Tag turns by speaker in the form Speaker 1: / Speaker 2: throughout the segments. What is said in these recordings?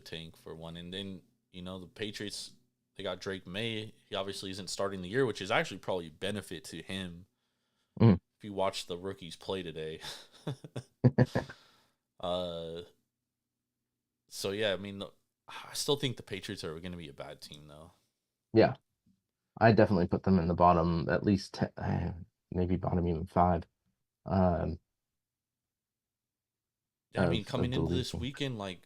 Speaker 1: tank for one. And then, the Patriots, they got Drake May. He obviously isn't starting the year, which is actually probably benefit to him
Speaker 2: Mm.
Speaker 1: if you watch the rookies play today. uh, so yeah, I mean, I still think the Patriots are going to be a bad team though.
Speaker 2: Yeah, I definitely put them in the bottom, at least maybe bottom even five um,
Speaker 1: Yeah, I mean,
Speaker 2: of
Speaker 1: coming
Speaker 2: the
Speaker 1: into
Speaker 2: league.
Speaker 1: this weekend, like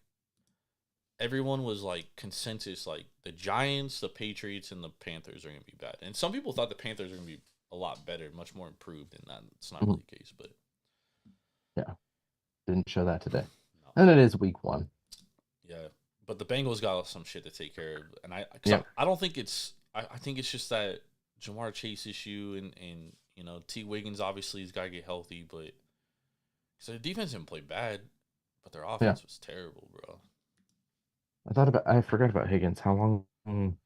Speaker 1: everyone was like consensus, like the Giants, the Patriots, and the Panthers are going to be bad. And some people thought the Panthers are going to be a lot better, much more improved, and that it's not
Speaker 2: Mhm.
Speaker 1: really the case. But
Speaker 2: Yeah, didn't show that today.
Speaker 1: no,
Speaker 2: And it is week one.
Speaker 1: yeah. But the Bengals got some shit to take care of, and
Speaker 2: Yeah.
Speaker 1: I don't think it's I think it's just that Jamar Chase issue, and T Wiggins obviously has got to get healthy, but so the defense didn't play bad, but their
Speaker 2: Yeah.
Speaker 1: offense was terrible, bro.
Speaker 2: I forgot about Higgins. How long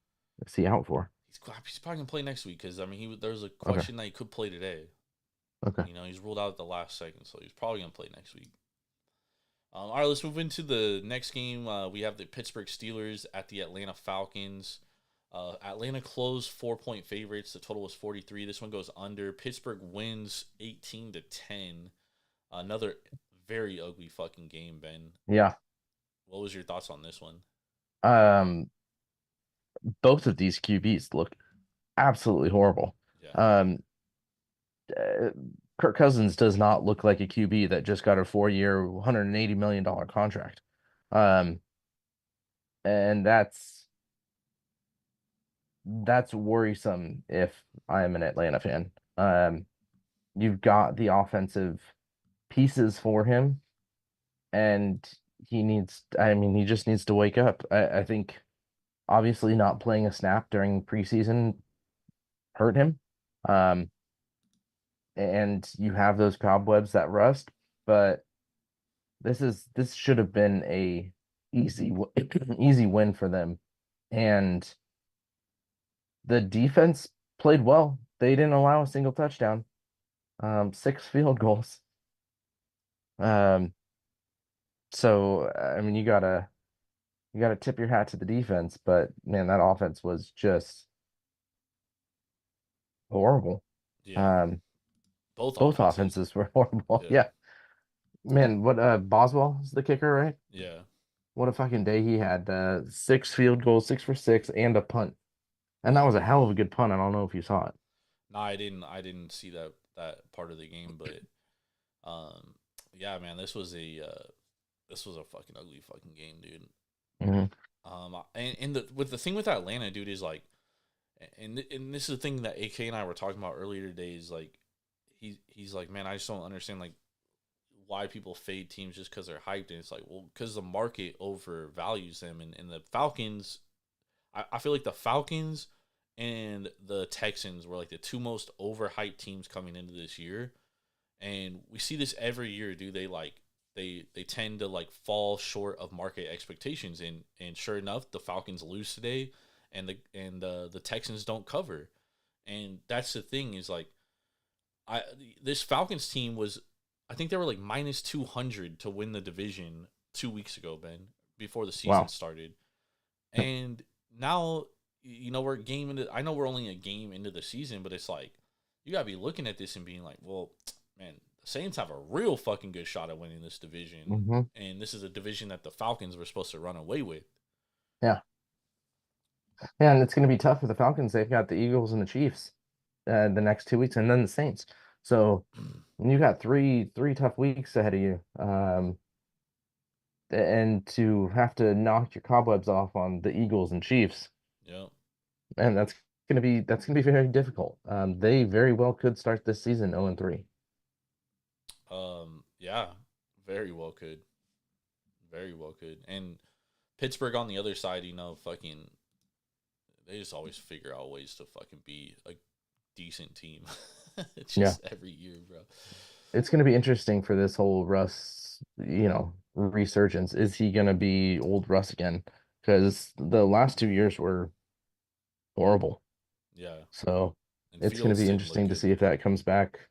Speaker 2: is he out for?
Speaker 1: He's probably gonna play next week because I mean there was a
Speaker 2: Okay.
Speaker 1: question that he could play today.
Speaker 2: Okay.
Speaker 1: He's ruled out at the last second, so he's probably gonna play next week. All right, let's move into the next game. We have the Pittsburgh Steelers at the Atlanta Falcons. Atlanta closed 4-point favorites. The total was 43. This one goes under. Pittsburgh wins 18-10. Another very ugly fucking game, Ben.
Speaker 2: Yeah.
Speaker 1: What was your thoughts on this one?
Speaker 2: Um, both of these QBs look absolutely horrible.
Speaker 1: Yeah,
Speaker 2: Um, uh, Kirk Cousins does not look like a QB that just got a 4-year, $180 million contract. Um, and that's worrisome if I'm an Atlanta fan. You've got the offensive pieces for him, and I mean, he just needs to wake up. I think obviously not playing a snap during preseason hurt him. Um, and you have those cobwebs that rust, but this should have been a easy win for them. And the defense played well. They didn't allow a single touchdown, six field goals. Um, so I mean, you gotta tip your hat to the defense, but man, that offense was just horrible.
Speaker 1: yeah.
Speaker 2: Um,
Speaker 1: Both
Speaker 2: both
Speaker 1: offenses.
Speaker 2: offenses were horrible.
Speaker 1: Yeah,
Speaker 2: Yeah, man, what Boswell is the kicker, right?
Speaker 1: yeah.
Speaker 2: What a fucking day he had. Six field goals, 6 for 6, and a punt. And that
Speaker 1: Yeah.
Speaker 2: was a hell of a good punt. I don't know if you saw it.
Speaker 1: No, I didn't. I didn't see that part of the game, but um, yeah, man, this was a fucking ugly fucking game, dude.
Speaker 2: Hmm.
Speaker 1: And the thing with Atlanta, dude, is like, and this is the thing that AK and I were talking about earlier today is like, he's like, man, I just don't understand like why people fade teams just because they're hyped, and it's like, well, because the market overvalues them, and the Falcons, I feel like the Falcons and the Texans were like the two most overhyped teams coming into this year. And we see this every year, dude. They tend to like fall short of market expectations, and sure enough, the Falcons lose today, and the Texans don't cover, and that's the thing is like I this Falcons team was, I think they were like -200 to win the division 2 weeks ago, Ben, before the season
Speaker 2: Wow.
Speaker 1: started, and now we're a game into. I know we're only a game into the season, but it's like you gotta be looking at this and being like, well, man, the Saints have a real fucking good shot at winning this division,
Speaker 2: Hmm.
Speaker 1: and this is a division that the Falcons were supposed to run away with.
Speaker 2: Yeah. Yeah, and it's going to be tough for the Falcons. They've got the Eagles and the Chiefs the next 2 weeks, and then the Saints. So you got three tough weeks ahead of you. And to have to knock your cobwebs off on the Eagles and Chiefs,
Speaker 1: Yeah.
Speaker 2: and that's gonna be very difficult. They very well could start this season 0-3.
Speaker 1: Yeah. Very well could. Very well could. And Pittsburgh on the other side, fucking they just always figure out ways to fucking be a decent team. It's
Speaker 2: Yeah,
Speaker 1: just every year, bro.
Speaker 2: it's gonna be interesting for this whole Russ, resurgence. Is he gonna be old Russ again? Because the last 2 years were horrible.
Speaker 1: Yeah.
Speaker 2: So
Speaker 1: And
Speaker 2: it's gonna
Speaker 1: Fields
Speaker 2: be
Speaker 1: didn't look
Speaker 2: interesting to
Speaker 1: good.
Speaker 2: see if that comes back.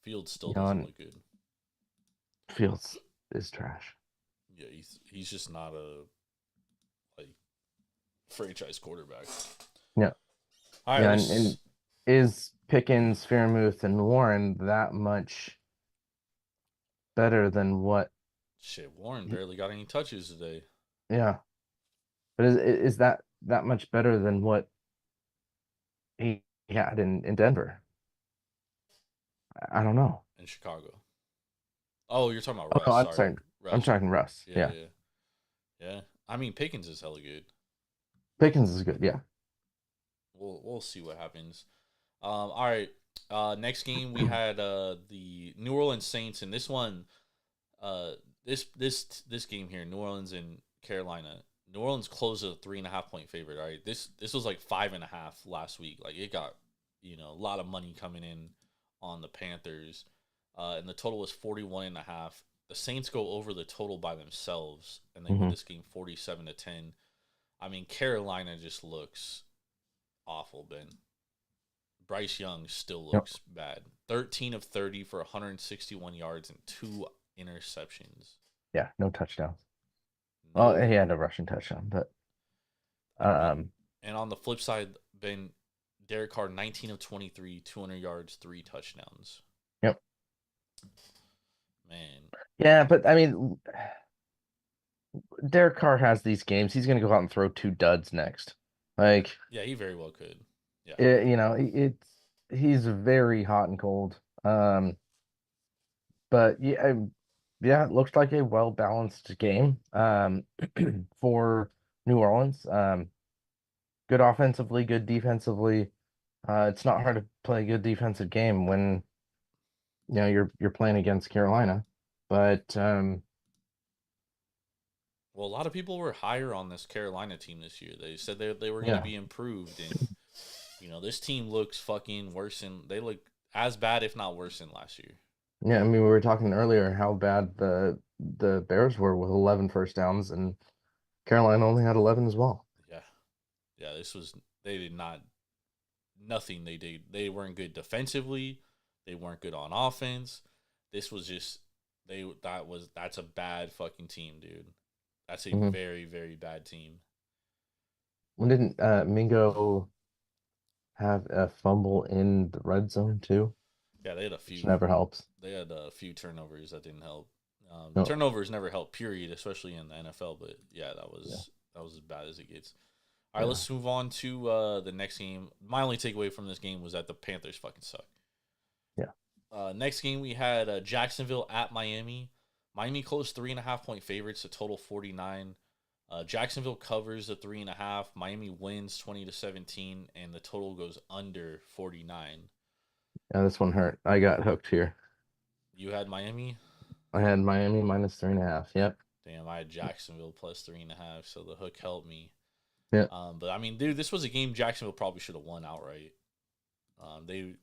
Speaker 1: Fields still
Speaker 2: You know,
Speaker 1: doesn't
Speaker 2: and
Speaker 1: look good.
Speaker 2: Fields is trash.
Speaker 1: Yeah, he's just not a like franchise quarterback.
Speaker 2: Yeah.
Speaker 1: All right,
Speaker 2: Yeah, and
Speaker 1: let's
Speaker 2: is Pickens, Fairmouth, and Warren that much better than what
Speaker 1: shit. Warren
Speaker 2: he,
Speaker 1: barely got any touches today.
Speaker 2: yeah. But is that much better than what he had in Denver? I don't know.
Speaker 1: In Chicago. Oh, you're talking about
Speaker 2: Oh no,
Speaker 1: Russ.
Speaker 2: I'm
Speaker 1: Sorry,
Speaker 2: sorry. I'm
Speaker 1: Russ.
Speaker 2: talking Russ.
Speaker 1: Yeah,
Speaker 2: Yeah.
Speaker 1: yeah, yeah. I mean, Pickens is hella good.
Speaker 2: Pickens is good. Yeah.
Speaker 1: We'll see what happens. All right. Next game we had the New Orleans Saints, and this one, uh, this game here, New Orleans and Carolina. New Orleans closed a 3.5 point favorite. All right, this was like 5.5 last week. Like it got, a lot of money coming in on the Panthers, and the total was 41.5. The Saints go over the total by themselves, and they win
Speaker 2: Hmm.
Speaker 1: this game 47-10. I mean, Carolina just looks awful, Ben. Bryce Young still
Speaker 2: Yep.
Speaker 1: looks bad. 13 of 30 for 161 yards and two interceptions.
Speaker 2: Yeah. No touchdowns. Well, he
Speaker 1: No,
Speaker 2: had a rushing touchdown, but
Speaker 1: I mean,
Speaker 2: um,
Speaker 1: and on the flip side, Ben Derek Carr 19 of 23, 200 yards, three touchdowns.
Speaker 2: yep.
Speaker 1: Man,
Speaker 2: Yeah, but I mean, Derek Carr has these games. He's going to go out and throw two duds next. Like,
Speaker 1: yeah, he very well could. Yeah,
Speaker 2: he's very hot and cold. But yeah, yeah, it looks like a well balanced game. For New Orleans. Good offensively, good defensively. It's not hard to play a good defensive game when you're playing against Carolina. But
Speaker 1: well, a lot of people were higher on this Carolina team this year. They said they were going to
Speaker 2: yeah,
Speaker 1: be improved, and this team looks fucking worse, and they look as bad, if not worse, than last year.
Speaker 2: yeah. I mean, we were talking earlier how bad the Bears were with 11 first downs, and Carolina only had 11 as well.
Speaker 1: Yeah, yeah. They did not nothing they did. They weren't good defensively. They weren't good on offense. This was just that's a bad fucking team, dude. That's a
Speaker 2: Hmm.
Speaker 1: very very bad team.
Speaker 2: When didn't Mingo have a fumble in the red zone too?
Speaker 1: Yeah,
Speaker 2: Which never helps.
Speaker 1: they had a few turnovers that didn't help.
Speaker 2: No,
Speaker 1: Turnovers never help, period, especially in the NFL. But yeah,
Speaker 2: yeah,
Speaker 1: that was as bad as it gets. All right,
Speaker 2: yeah,
Speaker 1: let's move on to the next game. My only takeaway from this game was that the Panthers fucking suck.
Speaker 2: yeah.
Speaker 1: Next game we had Jacksonville at Miami. Miami closed 3.5 point favorites, a total 49. Jacksonville covers the 3.5. Miami wins 20-17, and the total goes under 49.
Speaker 2: Yeah, this one hurt. I got hooked here.
Speaker 1: You had Miami.
Speaker 2: I had Miami minus 3.5. Yep.
Speaker 1: Damn, I had Jacksonville plus 3.5, so the hook helped me.
Speaker 2: Yep.
Speaker 1: But I mean, dude, this was a game Jacksonville probably should have won outright. They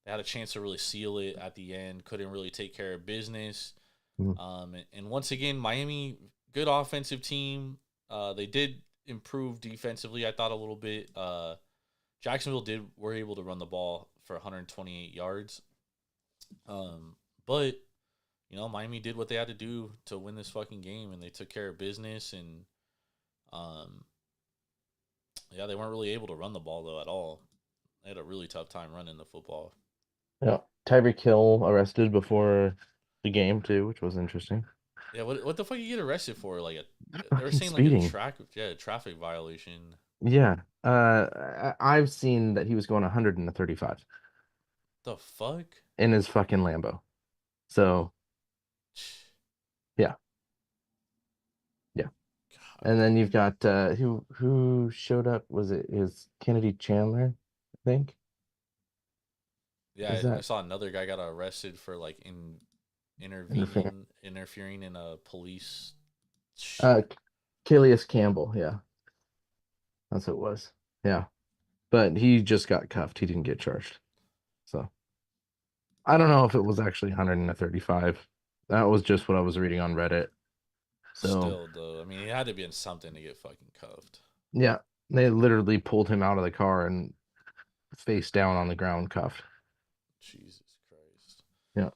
Speaker 1: had a chance to really seal it at the end. Couldn't really take care of business.
Speaker 2: Mhm.
Speaker 1: And once again, Miami, good offensive team. They did improve defensively, I thought, a little bit. Jacksonville were able to run the ball for 128 yards. But Miami did what they had to do to win this fucking game, and they took care of business. And um, yeah, they weren't really able to run the ball though at all. They had a really tough time running the football.
Speaker 2: Yeah. Tyreek Hill arrested before the game too, which was interesting.
Speaker 1: Yeah, what the fuck you get arrested for? They were
Speaker 2: Fucking
Speaker 1: saying like a
Speaker 2: speeding.
Speaker 1: traffic violation.
Speaker 2: Yeah. I've seen that he was going 135
Speaker 1: The fuck?
Speaker 2: in his fucking Lambo. So, yeah. Yeah.
Speaker 1: God,
Speaker 2: And then
Speaker 1: dude.
Speaker 2: you've got who showed up? Was it is Kennedy Chandler, I think?
Speaker 1: Yeah,
Speaker 2: Is
Speaker 1: I
Speaker 2: that
Speaker 1: saw another guy got arrested for
Speaker 2: interfering?
Speaker 1: interfering in a police.
Speaker 2: Uh Calais Campbell, yeah. That's what it was. Yeah. But he just got cuffed. He didn't get charged. So I don't know if it was actually 135. That was just what I was reading on Reddit. So
Speaker 1: Still though, I mean, it had to be in something to get fucking cuffed.
Speaker 2: yeah, they literally pulled him out of the car and face down on the ground cuffed.
Speaker 1: Jesus Christ.
Speaker 2: Yeah.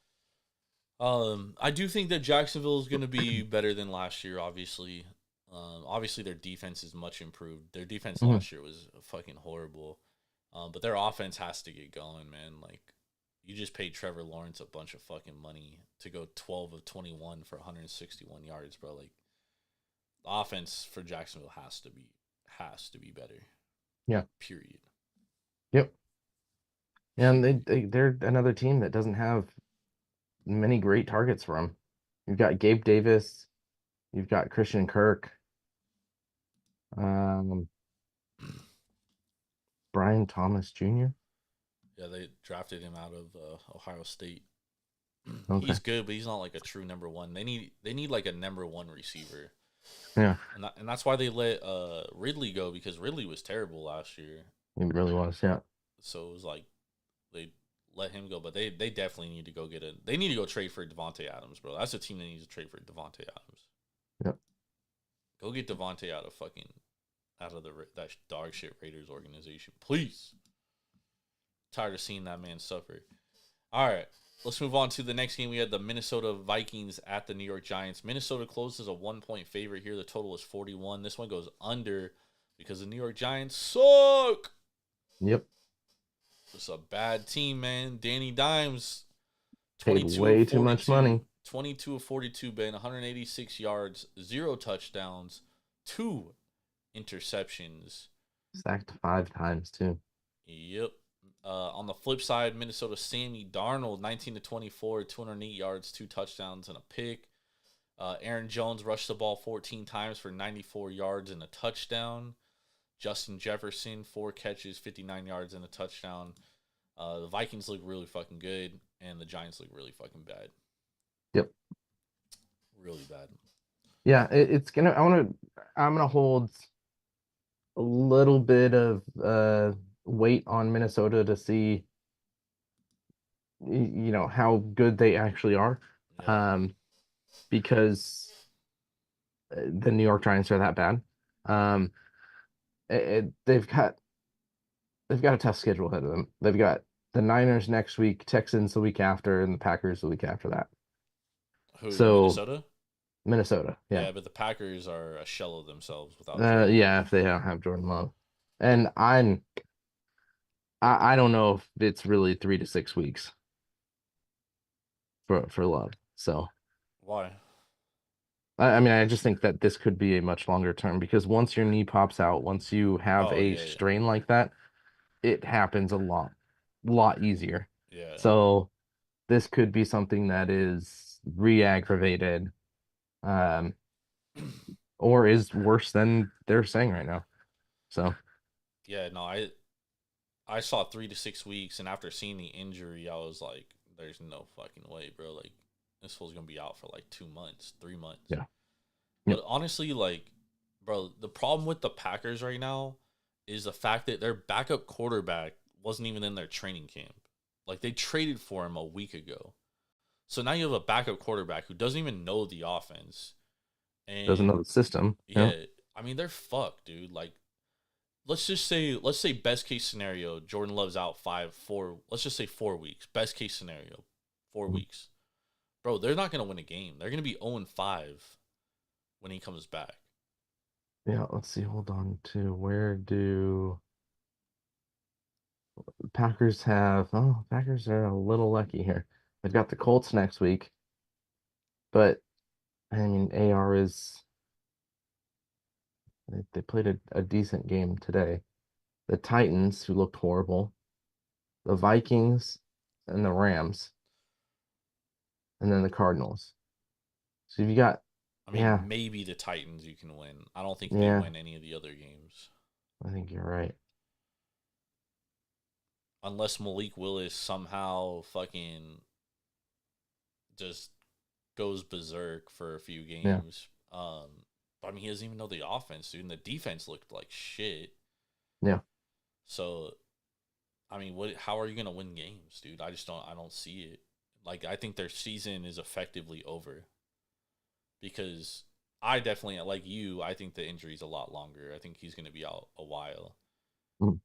Speaker 1: I do think that Jacksonville is going to be better than last year. Obviously, obviously their defense is much improved. Their defense
Speaker 2: Mhm.
Speaker 1: last year was fucking horrible, but their offense has to get going, man. Like, you just paid Trevor Lawrence a bunch of fucking money to go 12 of 21 for 161 yards, bro. Like, the offense for Jacksonville has to be better.
Speaker 2: Yeah.
Speaker 1: Period.
Speaker 2: Yep. And they're another team that doesn't have many great targets for them. You've got Gabe Davis, you've got Christian Kirk, um, Brian Thomas Jr.
Speaker 1: Yeah, they drafted him out of Ohio State.
Speaker 2: Okay.
Speaker 1: He's good, but he's not like a true number one. They need like a number one receiver,
Speaker 2: Yeah,
Speaker 1: and that's why they let Ridley go, because Ridley was terrible last year.
Speaker 2: it really was. Yeah.
Speaker 1: So it was like they let him go, but they definitely need to go get a. They need to go trade for Devonte Adams, bro. That's a team that needs to trade for Devonte Adams.
Speaker 2: Yep.
Speaker 1: Go get Devonte out of that dog shit Raiders organization, please. Tired of seeing that man suffer. All right, let's move on to the next game. We had the Minnesota Vikings at the New York Giants. Minnesota closes a 1 point favorite here. The total is 41. This one goes under because the New York Giants suck.
Speaker 2: Yep.
Speaker 1: It's a bad team, man. Danny Dimes,
Speaker 2: Paid
Speaker 1: 22 of
Speaker 2: way too much
Speaker 1: 42.
Speaker 2: money.
Speaker 1: 22 of 42, Ben. 186 yards, 0 touchdowns, 2 interceptions.
Speaker 2: Sacked 5 times too.
Speaker 1: Yep. On the flip side, Minnesota Sammy Darnold, 19 to 24, 208 yards, 2 touchdowns, and a pick. Aaron Jones rushed the ball 14 times for 94 yards and a touchdown. Justin Jefferson, 4 catches, 59 yards, and a touchdown. The Vikings look really fucking good, and the Giants look really fucking bad.
Speaker 2: Yep.
Speaker 1: Really bad.
Speaker 2: Yeah, it's gonna. I'm gonna hold a little bit of weight on Minnesota to see how good they actually are.
Speaker 1: Yeah.
Speaker 2: Um, because the New York Giants are that bad. Um, they've got a tough schedule ahead of them. They've got the Niners next week, Texans the week after, and the Packers the week after that.
Speaker 1: Who,
Speaker 2: So
Speaker 1: Minnesota?
Speaker 2: Minnesota, yeah,
Speaker 1: Yeah, but the Packers are a shell of themselves without Jordan Love.
Speaker 2: yeah, if they don't have Jordan Love, and I don't know if it's really 3 to 6 weeks for Love. So
Speaker 1: Why?
Speaker 2: I mean, I just think that this could be a much longer term because once your knee pops out, once you have
Speaker 1: Oh,
Speaker 2: a
Speaker 1: yeah, yeah.
Speaker 2: strain like that, it happens lot easier.
Speaker 1: Yeah.
Speaker 2: So this could be something that is re-aggravated, um, or is worse than they're saying right now. So
Speaker 1: Yeah, no, I saw 3 to 6 weeks, and after seeing the injury, I was like, "There's no fucking way, bro. Like, this fool's gonna be out for like 2 months, 3 months."
Speaker 2: yeah,
Speaker 1: But
Speaker 2: yep,
Speaker 1: honestly, like, bro, the problem with the Packers right now is the fact that their backup quarterback wasn't even in their training camp. Like, they traded for him a week ago, so now you have a backup quarterback who doesn't even know the offense,
Speaker 2: doesn't know
Speaker 1: and
Speaker 2: the system. Yeah,
Speaker 1: yeah, I mean they're fucked, dude. Like, let's say best case scenario, Jordan Love's out 5 4, let's just say 4 weeks. Best case scenario, 4 weeks. Bro, they're not gonna win a game. They're gonna be 0-5 when he comes back.
Speaker 2: yeah. Let's see. Hold on to where do Packers have? Oh, Packers are a little lucky here. They've got the Colts next week, but I mean, AR is they played a decent game today. The Titans, who looked horrible, the Vikings, and the Rams, and then the Cardinals. So you got,
Speaker 1: I
Speaker 2: yeah,
Speaker 1: mean, maybe the Titans you can win. I don't think they
Speaker 2: yeah,
Speaker 1: win any of the other games.
Speaker 2: I think you're right.
Speaker 1: Unless Malik Willis somehow fucking just goes berserk for a few
Speaker 2: Yeah,
Speaker 1: games. I mean, he doesn't even know the offense, dude, and the defense looked like shit.
Speaker 2: yeah.
Speaker 1: So, I mean, what? How are you gonna win games, dude? I just don't. I don't see it. Like, I think their season is effectively over because I definitely, like you, I think the injury's a lot longer. I think he's gonna be out a while,
Speaker 2: Mm.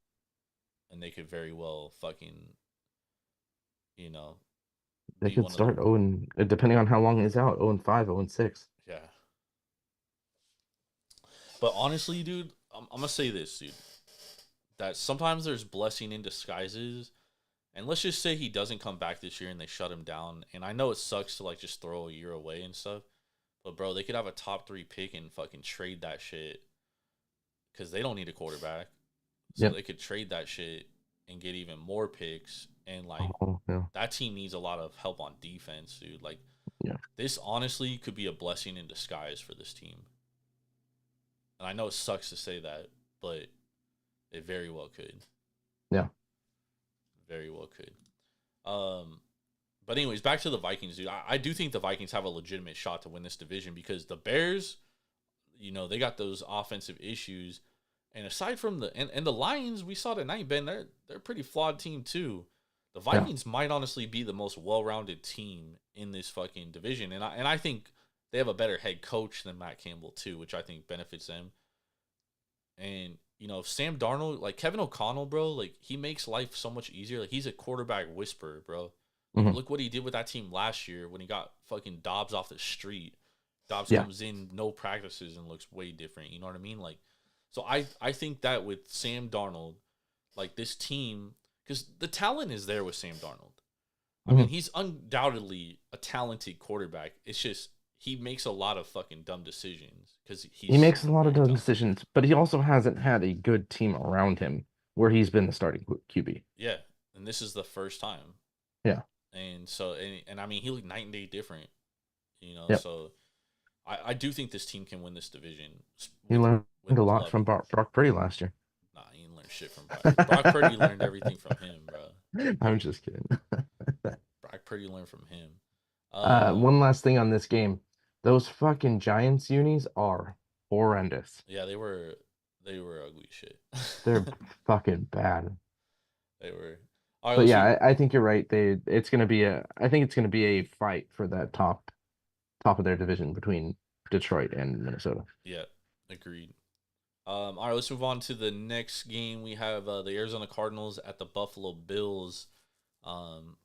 Speaker 1: and they could very well fucking, you know,
Speaker 2: They
Speaker 1: be
Speaker 2: could
Speaker 1: one of the
Speaker 2: start 0 and depending on how long he's out, 0 and 5, 0 and 6.
Speaker 1: yeah. But honestly, dude, I'm gonna say this, dude. That sometimes there's blessing in disguises. And let's just say he doesn't come back this year and they shut him down. And I know it sucks to like just throw a year away and stuff. But bro, they could have a top 3 pick and fucking trade that shit because they don't need a quarterback. So
Speaker 2: Yep.
Speaker 1: they could trade that shit and get even more picks. And like
Speaker 2: Oh, yeah.
Speaker 1: that team needs a lot of help on defense, dude. Like
Speaker 2: Yeah.
Speaker 1: this honestly could be a blessing in disguise for this team. And I know it sucks to say that, but it very well could.
Speaker 2: Yeah.
Speaker 1: Very well could. But anyways, back to the Vikings, dude. I do think the Vikings have a legitimate shot to win this division because the Bears, they got those offensive issues. And aside from the Lions, we saw tonight, Ben, they're a pretty flawed team too. The
Speaker 2: Yeah.
Speaker 1: Vikings might honestly be the most well-rounded team in this fucking division. And I think they have a better head coach than Matt Campbell too, which I think benefits them. And Sam Darnold, like Kevin O'Connell, bro, like he makes life so much easier. Like he's a quarterback whisperer, bro. Like
Speaker 2: Hmm.
Speaker 1: look what he did with that team last year when he got fucking Dobbs off the street. Dobbs
Speaker 2: Yeah.
Speaker 1: comes in, no practices, and looks way different. You know what I mean? Like, so I think that with Sam Darnold, like this team, because the talent is there with Sam Darnold. I
Speaker 2: Hmm.
Speaker 1: mean, he's undoubtedly a talented quarterback. It's just he makes a lot of fucking dumb decisions because
Speaker 2: He
Speaker 1: he's
Speaker 2: makes a lot of
Speaker 1: very
Speaker 2: dumb
Speaker 1: talented.
Speaker 2: decisions, but he also hasn't had a good team around him where he's been the starting QB.
Speaker 1: Yeah, and this is the first time.
Speaker 2: Yeah.
Speaker 1: And so, and I mean, he looked night and day different,
Speaker 2: Yep.
Speaker 1: So I do think this team can win this division
Speaker 2: He
Speaker 1: with
Speaker 2: learned a
Speaker 1: with
Speaker 2: lot
Speaker 1: Luck.
Speaker 2: from Brock Purdy last year.
Speaker 1: Nah, he didn't learn shit from Brock. Brock Purdy learned everything from him, bro.
Speaker 2: I'm just kidding.
Speaker 1: Brock Purdy learned from him. Um,
Speaker 2: One last thing on this game. Those fucking Giants unis are horrendous.
Speaker 1: yeah, they were ugly shit.
Speaker 2: They're fucking bad.
Speaker 1: They were. All right,
Speaker 2: But
Speaker 1: let's
Speaker 2: yeah,
Speaker 1: move.
Speaker 2: I think you're right. I think it's gonna be a fight for that top of their division between Detroit and Minnesota.
Speaker 1: Yeah, agreed. All right, let's move on to the next game. We have the Arizona Cardinals at the Buffalo Bills. Um,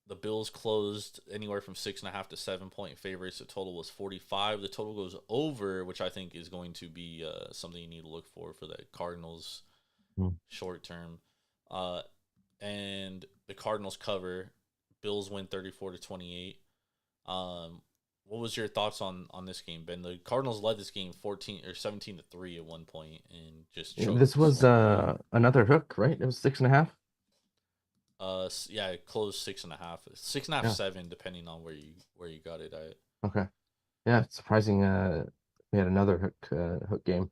Speaker 1: the Bills closed anywhere from 6.5 to 7 point favorites. The total was 45. The total goes over, which I think is going to be something you need to look for the Cardinals
Speaker 2: Mm.
Speaker 1: short term. And the Cardinals cover. Bills win 34-28. What was your thoughts on this game, Ben? The Cardinals led this game 14 or 17-3 at one point and just
Speaker 2: This
Speaker 1: choked.
Speaker 2: was another hook, right? It was 6.5.
Speaker 1: Yeah, it closed 6.5, 6.5,
Speaker 2: Yeah.
Speaker 1: 7, depending on where you got it at.
Speaker 2: Okay. Yeah, it's surprising. We had another hook game.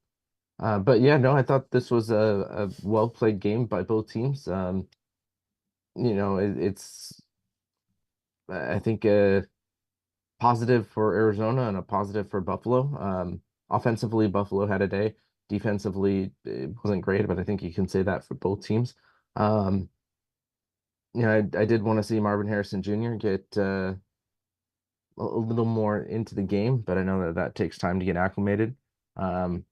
Speaker 2: But yeah, no, I thought this was a well played game by both teams. It's I think positive for Arizona and a positive for Buffalo. Offensively, Buffalo had a day. Defensively, it wasn't great, but I think you can say that for both teams. Um, I did want to see Marvin Harrison Jr. get a little more into the game, but I know that takes time to get acclimated. Um,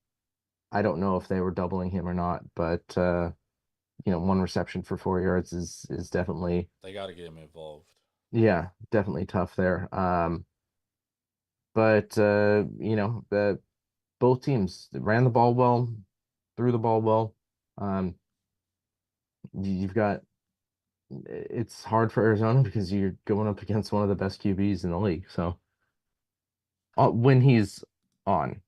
Speaker 2: I don't know if they were doubling him or not, but one reception for 4 yards is definitely,
Speaker 1: They got to get him involved.
Speaker 2: yeah, definitely tough there. But the both teams ran the ball well, threw the ball well. Um, you've got it's hard for Arizona because you're going up against one of the best QBs in the league. So when he's on,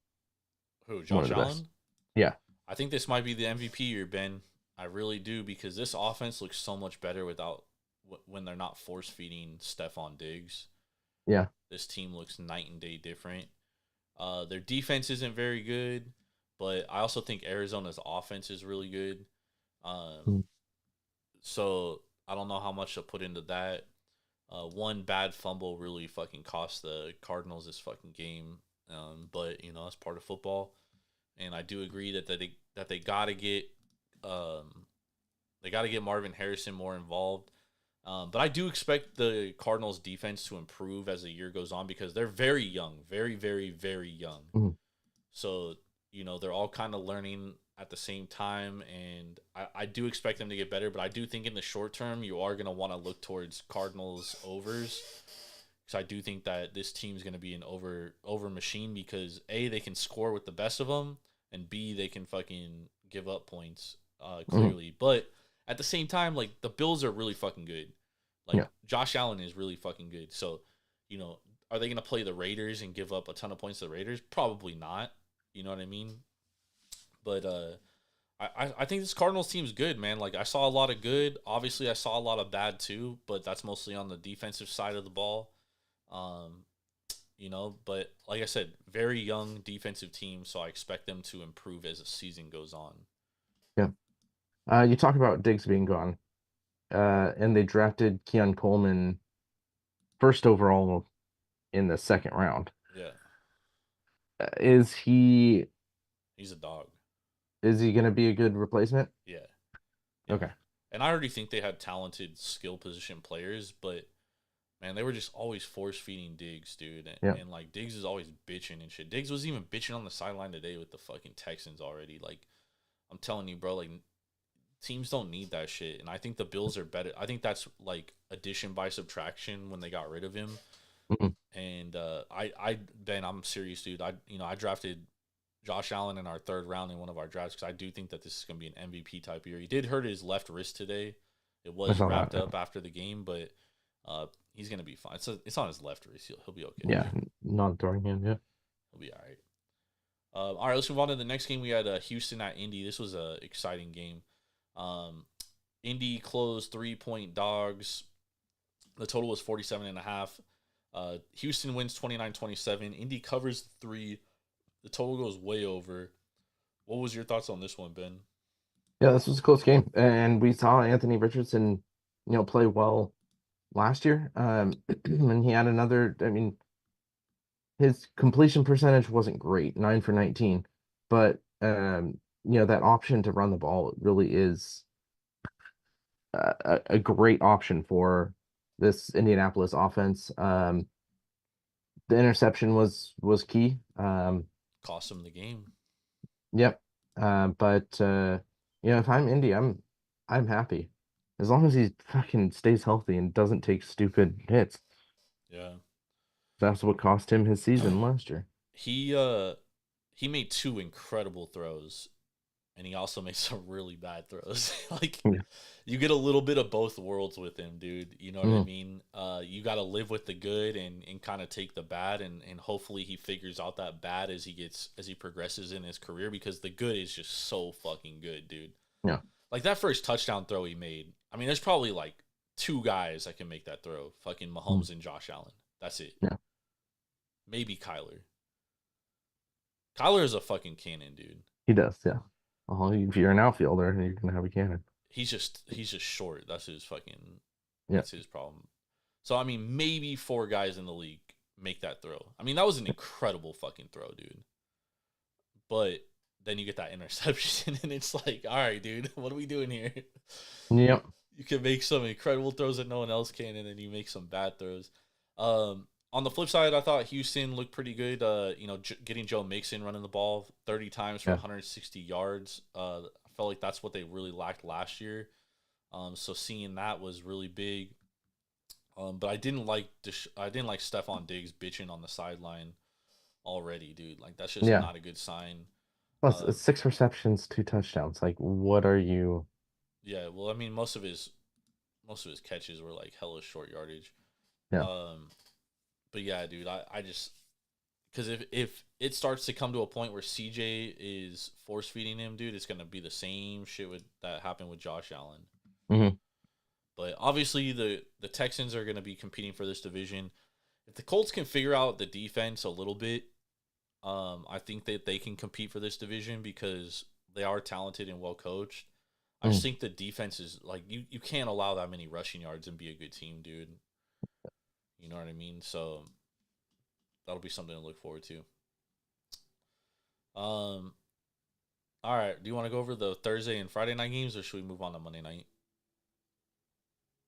Speaker 1: Who,
Speaker 2: one
Speaker 1: Josh
Speaker 2: of the best.
Speaker 1: Allen?
Speaker 2: Yeah,
Speaker 1: I think this might be the MVP year, Ben. I really do because this offense looks so much better without when they're not force feeding Stephon Diggs.
Speaker 2: yeah.
Speaker 1: This team looks night and day different. Their defense isn't very good, but I also think Arizona's offense is really good. Um,
Speaker 2: Mm.
Speaker 1: so I don't know how much to put into that. One bad fumble really fucking cost the Cardinals this fucking game. But that's part of football, and I do agree that they gotta um, get Marvin Harrison more involved. But I do expect the Cardinals defense to improve as the year goes on because they're very young, very, very, very young.
Speaker 2: Mhm.
Speaker 1: So, they're all kind of learning at the same time, and I do expect them to get better. But I do think in the short term, you are gonna want to look towards Cardinals overs because I do think that this team's gonna be an over machine because A, they can score with the best of them, and B, they can fucking give up points
Speaker 2: Mhm.
Speaker 1: clearly. But at the same time, like the Bills are really fucking good. Like
Speaker 2: Yeah.
Speaker 1: Josh Allen is really fucking good. So, you know, are they gonna play the Raiders and give up a ton of points to the Raiders? Probably not. You know what I mean? But I think this Cardinals team's good, man. Like I saw a lot of good. Obviously, I saw a lot of bad too, but that's mostly on the defensive side of the ball. Um, but like I said, very young defensive team, so I expect them to improve as the season goes on.
Speaker 2: Yeah. You talk about Diggs being gone, and they drafted Keon Coleman first overall in the second round.
Speaker 1: Yeah,
Speaker 2: Is he
Speaker 1: he's a dog.
Speaker 2: going to be a good replacement?
Speaker 1: Yeah, yeah.
Speaker 2: Okay.
Speaker 1: And I already think they had talented skill position players, but man, they were just always force feeding Diggs, dude.
Speaker 2: Yeah.
Speaker 1: And like Diggs is always bitching and shit. Diggs was even bitching on the sideline today with the fucking Texans already. Like, I'm telling you, bro, like teams don't need that shit. And I think the Bills are better. I think that's like addition by subtraction when they got rid of him.
Speaker 2: Mhm.
Speaker 1: And Ben, I'm serious, dude. I drafted Josh Allen in our third round in one of our drafts because I do think that this is going to be an MVP type year. He did hurt his left wrist today. It
Speaker 2: I
Speaker 1: was
Speaker 2: saw
Speaker 1: wrapped
Speaker 2: that.
Speaker 1: up after the game, but he's going to be fine. It's on his left wrist. He'll be okay.
Speaker 2: Yeah. Not throwing him. Yeah.
Speaker 1: He'll be all right. All right, let's move on to the next game. We had Houston at Indy. This was a exciting game. Um, Indy closed 3-point dogs. The total was 47.5. Houston wins 29-27. Indy covers the three. The total goes way over. What was your thoughts on this one, Ben?
Speaker 2: Yeah, this was a close game, and we saw Anthony Richardson, play well last year. And he had another. I mean, his completion percentage wasn't great, 9 for 19, but that option to run the ball really is a great option for this Indianapolis offense. The interception was key.
Speaker 1: Cost him the game.
Speaker 2: Yep. But if I'm Indy, I'm happy as long as he fucking stays healthy and doesn't take stupid hits.
Speaker 1: Yeah.
Speaker 2: That's what cost him his season last year.
Speaker 1: he uh he made two incredible throws and he also made some really bad throws. Like
Speaker 2: Yeah.
Speaker 1: you get a little bit of both worlds with him, dude. You know what I
Speaker 2: Mhm.
Speaker 1: mean? You got to live with the good and kind of take the bad, and hopefully he figures out that bad as he progresses in his career because the good is just so fucking good, dude.
Speaker 2: Yeah.
Speaker 1: Like that first touchdown throw he made. I mean, there's probably like two guys that can make that throw. Fucking
Speaker 2: Mhm.
Speaker 1: Mahomes and Josh Allen. That's it.
Speaker 2: Yeah.
Speaker 1: Maybe Kyler. Kyler is a fucking cannon, dude.
Speaker 2: He does. Yeah. Well, if you're an outfielder, you're gonna have a cannon.
Speaker 1: He's just short.
Speaker 2: Yeah.
Speaker 1: That's his problem. So I mean, maybe four guys in the league make that throw. I mean, that was an incredible fucking throw, dude. But then you get that interception, and it's like, all right, dude, what are we doing here?
Speaker 2: Yep.
Speaker 1: You can make some incredible throws that no one else can, and then you make some bad throws. On the flip side, I thought Houston looked pretty good. Getting Joe Mixon running the ball 30 times for
Speaker 2: Yeah.
Speaker 1: 160 yards. I felt like that's what they really lacked last year. So seeing that was really big. But I didn't like Stephon Diggs bitching on the sideline already, dude. Like that's just
Speaker 2: Yeah.
Speaker 1: not a good sign.
Speaker 2: Plus,
Speaker 1: Uh,
Speaker 2: 6 receptions, 2 touchdowns. Like, what are you?
Speaker 1: yeah, well, I mean, most of his catches were like hella short yardage.
Speaker 2: Yeah.
Speaker 1: Um, but yeah, dude, I just because if it starts to come to a point where CJ is force feeding him, dude, it's gonna be the same shit with that happened with Josh Allen.
Speaker 2: Hmm.
Speaker 1: But obviously, the Texans are gonna be competing for this division. If the Colts can figure out the defense a little bit, I think that they can compete for this division because they are talented and well coached. I just
Speaker 2: Hmm.
Speaker 1: think the defense is like you can't allow that many rushing yards and be a good team, dude. You know what I mean? So that'll be something to look forward to. Um, all right. Do you want to go over the Thursday and Friday night games, or should we move on to Monday night?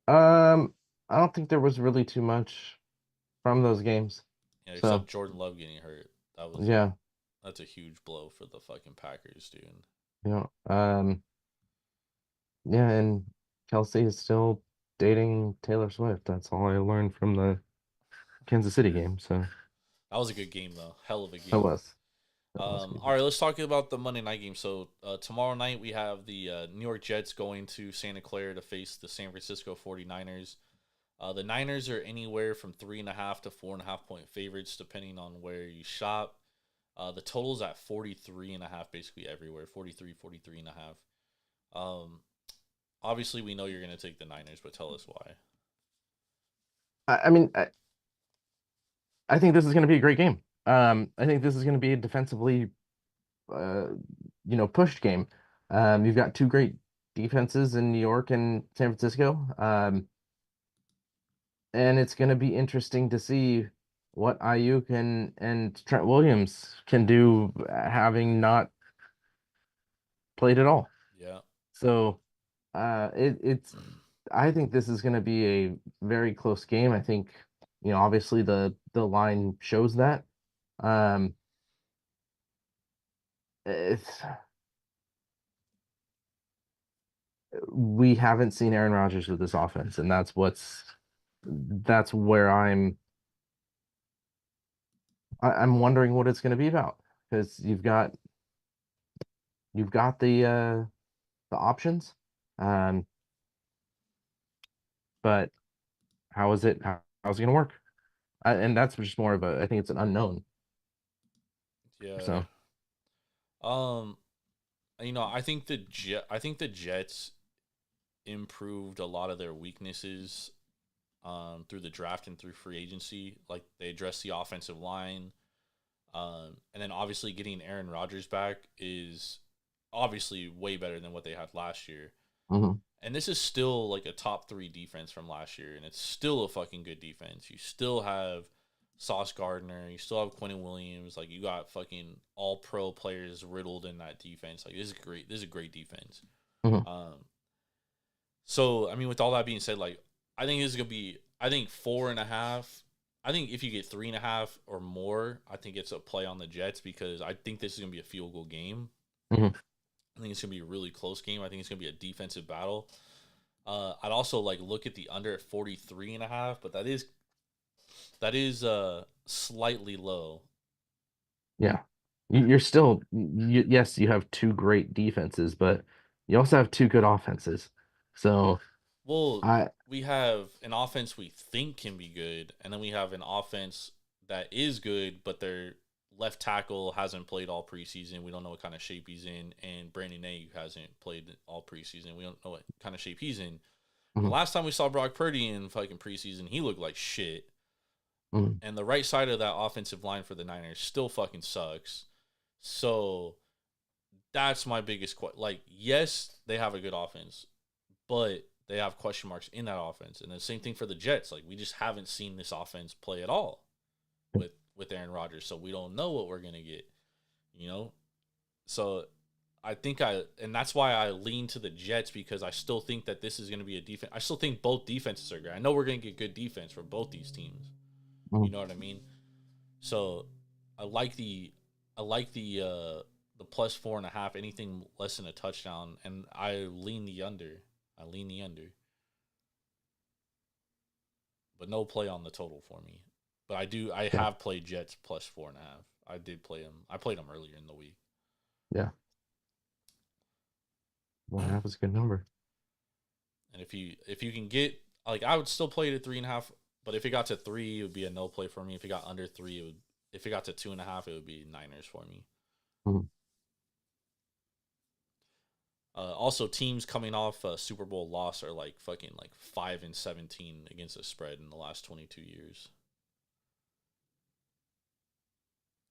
Speaker 2: Um, I don't think there was really too much from those games.
Speaker 1: Yeah,
Speaker 2: So
Speaker 1: except Jordan Love getting hurt.
Speaker 2: yeah,
Speaker 1: That's a huge blow for the fucking Packers, dude.
Speaker 2: Yeah. Yeah, and Kelsey is still dating Taylor Swift. That's all I learned from the Kansas City game. So
Speaker 1: That was a good game though. Hell of a
Speaker 2: that
Speaker 1: game.
Speaker 2: was that was good.
Speaker 1: All right, let's talk about the Monday night game. So tomorrow night we have the New York Jets going to Santa Clara to face the San Francisco 49ers. The Niners are anywhere from 3.5 to 4.5 point favorites, depending on where you shop. The total's at 43.5 basically everywhere, 43, 43.5. Obviously, we know you're going to take the Niners, but tell us why.
Speaker 2: I mean, I think this is going to be a great game. I think this is going to be a defensively, uh, pushed game. You've got two great defenses in New York and San Francisco. And it's going to be interesting to see what Ayuk and Trent Williams can do, having not played at all.
Speaker 1: Yeah.
Speaker 2: So, it's I think this is going to be a very close game. I think, obviously the line shows that. Um, it's We haven't seen Aaron Rodgers with this offense, and that's where I'm wondering what it's going to be about, because you've got the options, um, but how's it going to work? And that's just more of I think it's an unknown.
Speaker 1: Yeah.
Speaker 2: So,
Speaker 1: Um, I think the Jets improved a lot of their weaknesses through the draft and through free agency. Like they addressed the offensive line, and then obviously getting Aaron Rodgers back is obviously way better than what they had last year.
Speaker 2: mhm.
Speaker 1: And this is still like a top three defense from last year, and it's still a fucking good defense. You still have Sauce Gardner, you still have Quentin Williams, like you got fucking all pro players riddled in that defense. Like this is great. This is a great defense.
Speaker 2: Mhm.
Speaker 1: Um, so I mean, with all that being said, like I think this is gonna be. I think 4.5. I think if you get 3.5 or more, I think it's a play on the Jets because I think this is gonna be a field goal game.
Speaker 2: Mhm.
Speaker 1: I think it's gonna be a really close game. I think it's gonna be a defensive battle. I'd also like look at the under at 43.5, but that is slightly low.
Speaker 2: Yeah. You're still, yes, you have two great defenses, but you also have two good offenses. So
Speaker 1: Well,
Speaker 2: I,
Speaker 1: we have an offense we think can be good, and then we have an offense that is good, but their left tackle hasn't played all preseason. We don't know what kind of shape he's in, and Brandon Ayuk hasn't played all preseason. We don't know what kind of shape he's in. The
Speaker 2: mhm,
Speaker 1: last time we saw Brock Purdy in fucking preseason, he looked like shit.
Speaker 2: mhm,
Speaker 1: And the right side of that offensive line for the Niners still fucking sucks. So that's my biggest question. Like, yes, they have a good offense, but they have question marks in that offense. And the same thing for the Jets. Like, we just haven't seen this offense play at all with Aaron Rodgers, so we don't know what we're gonna get. You know, so and that's why I lean to the Jets because I still think that this is gonna be a defense. I still think both defenses are good. I know we're gonna get good defense for both these teams. You
Speaker 2: mhm.
Speaker 1: know what I mean? So I like the I like the plus 4.5. Anything less than a touchdown, and I lean the under. I lean the under, but no play on the total for me. But I do. I
Speaker 2: Yeah,
Speaker 1: have played Jets plus 4.5. I did play them. I played them earlier in the week.
Speaker 2: yeah. 1.5 is a good number.
Speaker 1: And if you can get like I would still play it at 3.5. But if it got to 3, it would be a no play for me. If it got under 3, it would. If it got to 2.5, it would be Niners for me.
Speaker 2: Mhm.
Speaker 1: Also, teams coming off a Super Bowl loss are like fucking like 5-17 against the spread in the last 22 years.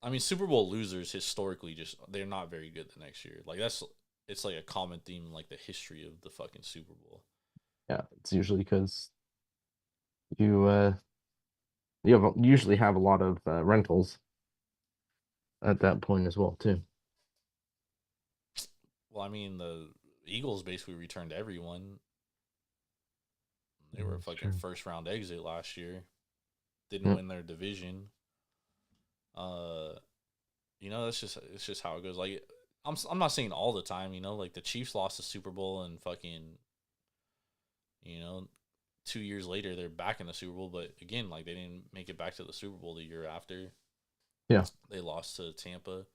Speaker 1: I mean, Super Bowl losers historically just they're not very good the next year. Like it's like a common theme in like the history of the fucking Super Bowl.
Speaker 2: Yeah, it's usually because you uh usually have a lot of rentals at that point as well too.
Speaker 1: Well, I mean the Eagles basically returned everyone. They were a
Speaker 2: That's
Speaker 1: fucking
Speaker 2: true.
Speaker 1: first round exit last year. Didn't
Speaker 2: Yeah.
Speaker 1: win their division. Uh, that's just it's just how it goes. Like I'm not saying all the time, you know, like the Chiefs lost the Super Bowl and fucking, you know, 2 years later they're back in the Super Bowl, but again, like they didn't make it back to the Super Bowl the year after.
Speaker 2: Yeah.
Speaker 1: They lost to Tampa.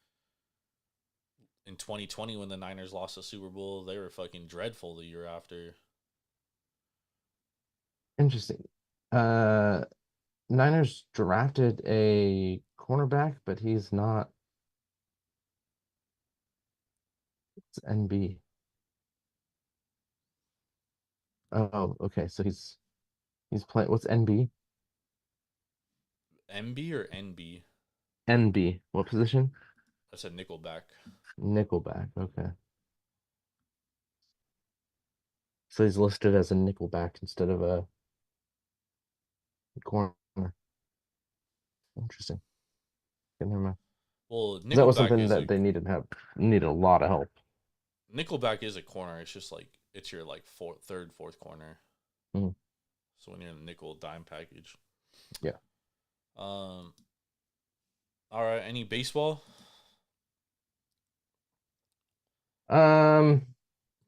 Speaker 1: In 2020 when the Niners lost the Super Bowl, they were fucking dreadful the year after.
Speaker 2: Interesting. Uh, Niners drafted a cornerback, but he's not. It's NB. Oh, okay. So he's playing. What's NB?
Speaker 1: MB or NB?
Speaker 2: NB. What position?
Speaker 1: That's a nickelback.
Speaker 2: Nickelback. Okay. So he's listed as a nickelback instead of a corner. Interesting. Okay, never mind.
Speaker 1: Well,
Speaker 2: That was something that they needed a lot of help.
Speaker 1: nickelback is a corner. It's just like it's your like third, fourth corner.
Speaker 2: Mhm.
Speaker 1: So when you're in a nickel dime package.
Speaker 2: Yeah.
Speaker 1: Um. All right. Any baseball?
Speaker 2: Um,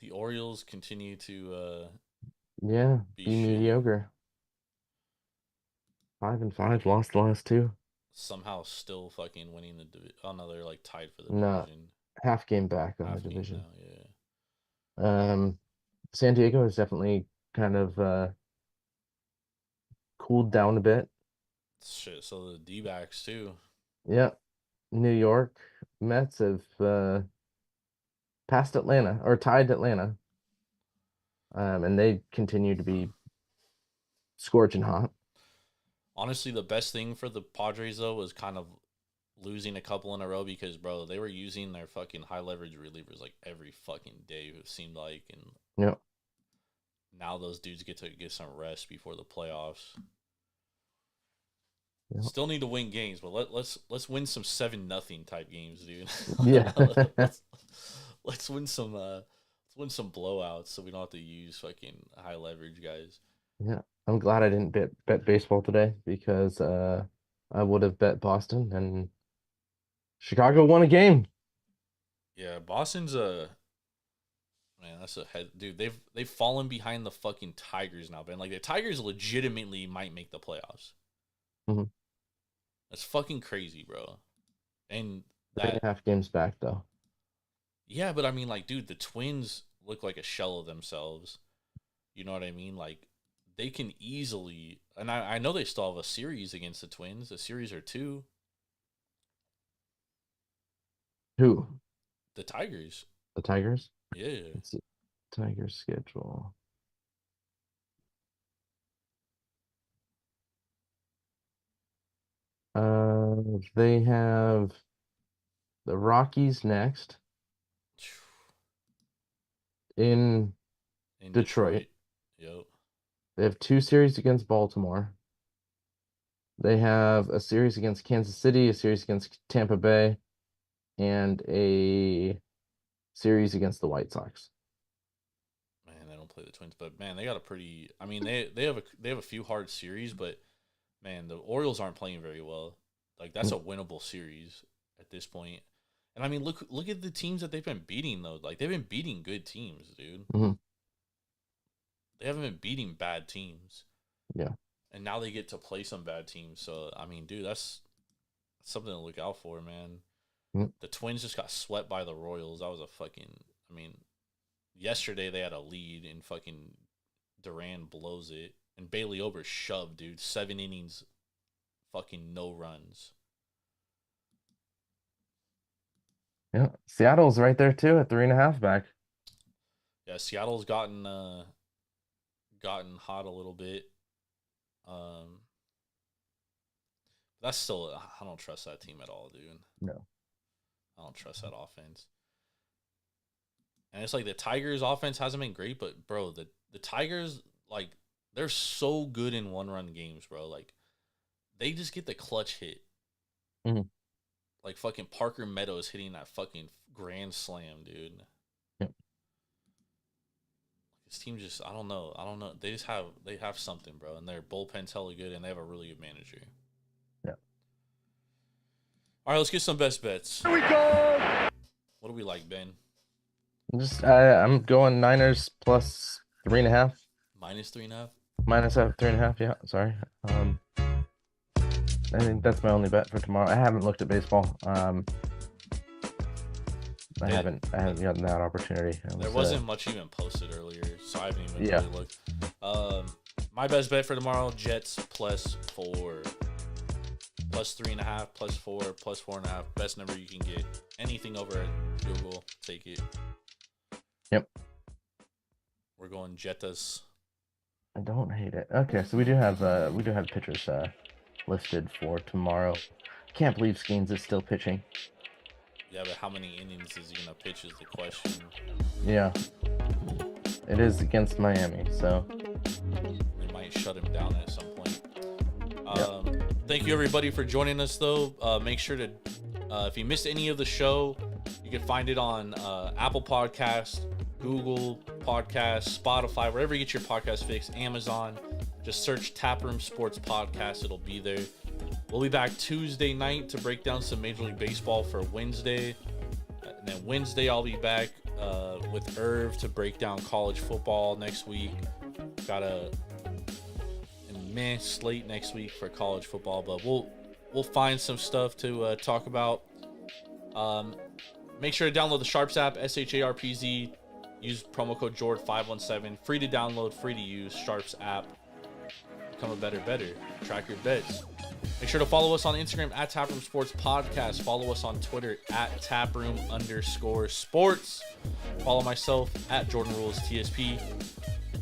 Speaker 1: The Orioles continue to
Speaker 2: yeah,
Speaker 1: be
Speaker 2: be
Speaker 1: shitty.
Speaker 2: mediocre. 5-5, lost the last two.
Speaker 1: Somehow still fucking winning the division. Oh no, they're like tied for the
Speaker 2: No,
Speaker 1: division.
Speaker 2: half game back on the
Speaker 1: Half game
Speaker 2: division.
Speaker 1: now. Yeah.
Speaker 2: Um, San Diego has definitely kind of cooled down a bit.
Speaker 1: Shit. So the D backs too.
Speaker 2: Yeah, New York Mets have passed Atlanta or tied Atlanta, and they continue to be scorching hot.
Speaker 1: Honestly, the best thing for the Padres though was kind of losing a couple in a row because bro, they were using their fucking high leverage relievers like every fucking day. It seemed like, and
Speaker 2: Yeah,
Speaker 1: now those dudes get to get some rest before the playoffs.
Speaker 2: yeah,
Speaker 1: Still need to win games, but let's win some 7-0 type games, dude.
Speaker 2: yeah,
Speaker 1: let's let's win some let's win some blowouts so we don't have to use fucking high leverage guys.
Speaker 2: yeah. I'm glad I didn't bet baseball today because I would have bet Boston and Chicago won a game.
Speaker 1: Yeah, Boston's a man. That's a head, dude. They've fallen behind the fucking Tigers now, man. Like the Tigers legitimately might make the playoffs.
Speaker 2: Mhm.
Speaker 1: That's fucking crazy, bro. And
Speaker 2: Three and
Speaker 1: that,
Speaker 2: a half games back though.
Speaker 1: yeah, but I mean, like, dude, the Twins look like a shell of themselves. You know what I mean? Like, they can easily, and I know they still have a series against the Twins, a series or two.
Speaker 2: Who?
Speaker 1: The Tigers,
Speaker 2: The Tigers?
Speaker 1: yeah.
Speaker 2: Let's see. Tigers schedule. They have the Rockies next in
Speaker 1: In
Speaker 2: Detroit.
Speaker 1: Detroit, yep.
Speaker 2: They have two series against Baltimore. They have a series against Kansas City, a series against Tampa Bay, and a series against the White Sox.
Speaker 1: Man, they don't play the Twins, but man, they got a pretty. I mean, they have a few hard series, but man, the Orioles aren't playing very well. Like that's a winnable series at this point. And I mean, look at the teams that they've been beating though. Like they've been beating good teams, dude.
Speaker 2: Mm-hmm.
Speaker 1: They haven't been beating bad teams.
Speaker 2: Yeah.
Speaker 1: And now they get to play some bad teams. So I mean, dude, that's something to look out for, man.
Speaker 2: Mm-hmm.
Speaker 1: The Twins just got swept by the Royals. That was a fucking. I mean, yesterday they had a lead and fucking Duran blows it and Bailey Ober shoved, dude. 7 innings, fucking no runs.
Speaker 2: Yeah. Seattle's right there too at 3.5 back.
Speaker 1: Yeah, Seattle's gotten hot a little bit. Um, that's still I don't trust that team at all, dude.
Speaker 2: No.
Speaker 1: I don't trust that offense. And it's like the Tigers' offense hasn't been great, but bro, the Tigers like they're so good in 1-run games, bro. Like they just get the clutch hit.
Speaker 2: Mm-hmm.
Speaker 1: Like fucking Parker Meadows hitting that fucking grand slam, dude.
Speaker 2: Yep.
Speaker 1: This team just I don't know. I don't know. They have something, bro, and their bullpen's hella good and they have a really good manager.
Speaker 2: Yeah.
Speaker 1: All right, let's get some best bets.
Speaker 3: Here we go.
Speaker 1: What do we like, Ben?
Speaker 2: I'm going Niners plus 3.5.
Speaker 1: -3.5.
Speaker 2: Minus 3.5. Yeah, sorry. I think that's my only bet for tomorrow. I haven't looked at baseball. I
Speaker 1: They,
Speaker 2: haven't gotten that opportunity.
Speaker 1: there wasn't much even posted earlier, so I haven't even
Speaker 2: Yeah.
Speaker 1: really looked. My best bet for tomorrow: Jets +4, +3.5, +4, +4.5. Best number you can get. Anything over at Google, take it.
Speaker 2: Yep.
Speaker 1: We're going Jettas.
Speaker 2: I don't hate it. Okay, so we do have pitchers listed for tomorrow. Can't believe Skeens is still pitching.
Speaker 1: Yeah, but how many innings is he gonna pitch is the question.
Speaker 2: Yeah. It is against Miami, so
Speaker 1: They might shut him down at some point.
Speaker 2: Yep.
Speaker 1: Thank you everybody for joining us though. Make sure to if you missed any of the show, you can find it on Apple Podcasts, Google Podcasts, Spotify, wherever you get your podcast fix, Amazon. Just search Taproom Sports Podcast. It'll be there. We'll be back Tuesday night to break down some Major League Baseball for Wednesday. And then Wednesday, I'll be back with Irv to break down college football next week. Got a immense slate next week for college football, but we'll find some stuff to talk about. Make sure to download the Sharps app, SHARPZ. Use promo code JORD517. Free to download, free to use. Sharps app. Become a better. Track your bets. Make sure to follow us on Instagram at Taproom Sports Podcast. Follow us on Twitter at Taproom_sports. Follow myself at Jordan Rules TSP.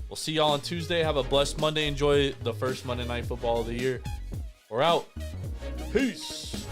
Speaker 1: We'll see y'all on Tuesday. Have a blessed Monday. Enjoy the first Monday Night Football of the year. We're out. Peace.